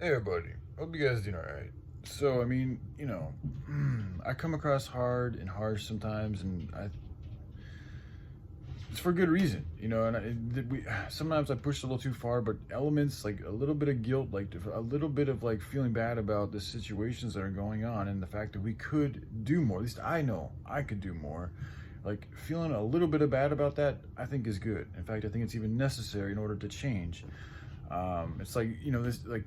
Hey everybody, hope you guys doing alright. So, I mean, I come across hard and harsh sometimes, and it's for good reason, and sometimes I push a little too far, but elements like a little bit of guilt, like a little bit of like feeling bad about the situations that are going on and the fact that we could do more. At least I know I could do more. Like feeling a little bit of bad about that, I think is good. In fact, I think it's even necessary in order to change. It's like, this, like,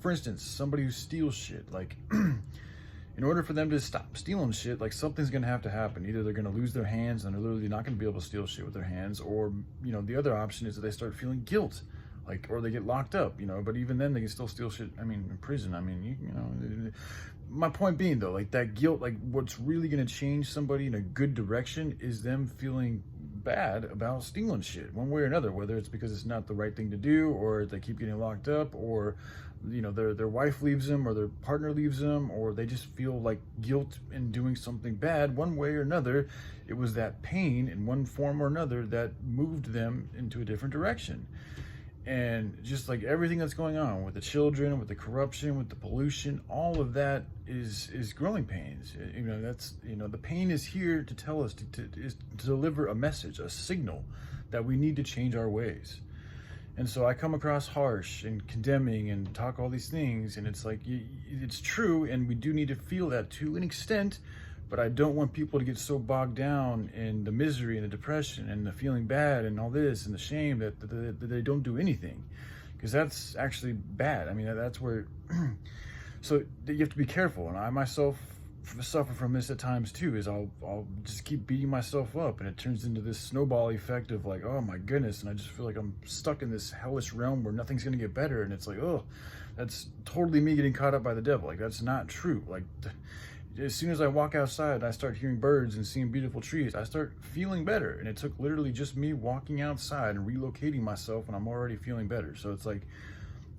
for instance, somebody who steals shit, like, in order for them to stop stealing shit, like something's gonna have to happen. Either they're gonna lose their hands and they're literally not gonna be able to steal shit with their hands, or, the other option is that they start feeling guilt, like, or they get locked up, but even then they can still steal shit. I mean, in prison, I mean, my point being though, like that guilt, like what's really gonna change somebody in a good direction is them feeling bad about stealing shit one way or another, whether it's because it's not the right thing to do, or they keep getting locked up, or their wife leaves them, or their partner leaves them, or they just feel like guilt in doing something bad one way or another. It was that pain in one form or another that moved them into a different direction. And just like everything that's going on with the children, with the corruption, with the pollution, all of that is growing pains. That's, the pain is here to tell us to deliver a message, a signal that we need to change our ways. And so I come across harsh and condemning and talk all these things, and it's like, it's true, and we do need to feel that to an extent, but I don't want people to get so bogged down in the misery and the depression and the feeling bad and all this and the shame that they don't do anything, because that's actually bad. I mean, that's where, so you have to be careful. And I myself suffer from this at times too, is I'll just keep beating myself up, and it turns into this snowball effect of like, oh my goodness, and I just feel like I'm stuck in this hellish realm where nothing's gonna get better. And it's like, oh, that's totally me getting caught up by the devil. Like, that's not true. Like, as soon as I walk outside and I start hearing birds and seeing beautiful trees, I start feeling better. And it took literally just me walking outside and relocating myself, and I'm already feeling better. So it's like,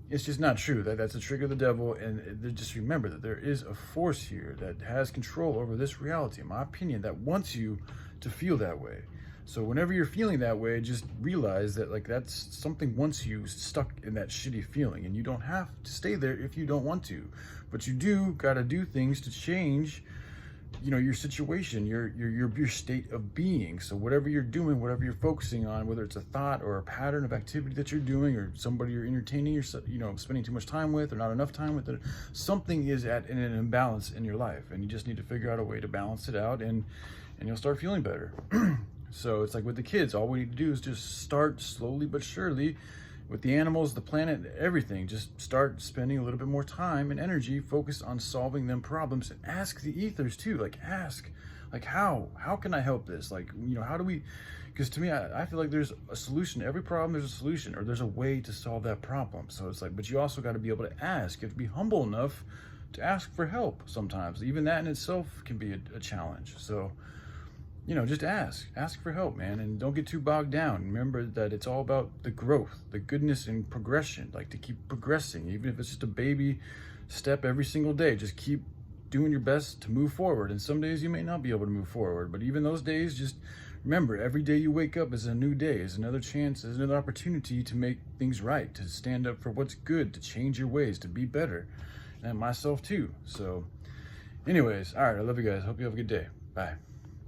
it's just not true. That's a trick of the devil. And just remember that there is a force here that has control over this reality, in my opinion, that wants you to feel that way. So whenever you're feeling that way, just realize that like that's something wants you stuck in that shitty feeling, and you don't have to stay there if you don't want to, but you do got to do things to change, your situation, your state of being. So whatever you're doing, whatever you're focusing on, whether it's a thought or a pattern of activity that you're doing, or somebody you're entertaining yourself, spending too much time with or not enough time with, it, something is at an imbalance in your life, and you just need to figure out a way to balance it out, and you'll start feeling better. So it's like with the kids, all we need to do is just start slowly but surely. With the animals, the planet, everything, just start spending a little bit more time and energy focused on solving them problems. And ask the ethers too, like ask, like how can I help this? Like, how do we, because to me, I feel like there's a solution to every problem. There's a solution, or there's a way to solve that problem. So it's like, but you also got to be able to ask. You have to be humble enough to ask for help sometimes. Even that in itself can be a challenge. So, just ask for help, man, and don't get too bogged down. Remember that it's all about the growth, the goodness, and progression, like to keep progressing, even if it's just a baby step every single day. Just keep doing your best to move forward. And some days you may not be able to move forward, but even those days, just remember, every day you wake up is a new day, is another chance, is another opportunity to make things right, to stand up for what's good, to change your ways, to be better, and myself too. So anyways, all right, I love you guys. Hope you have a good day. Bye.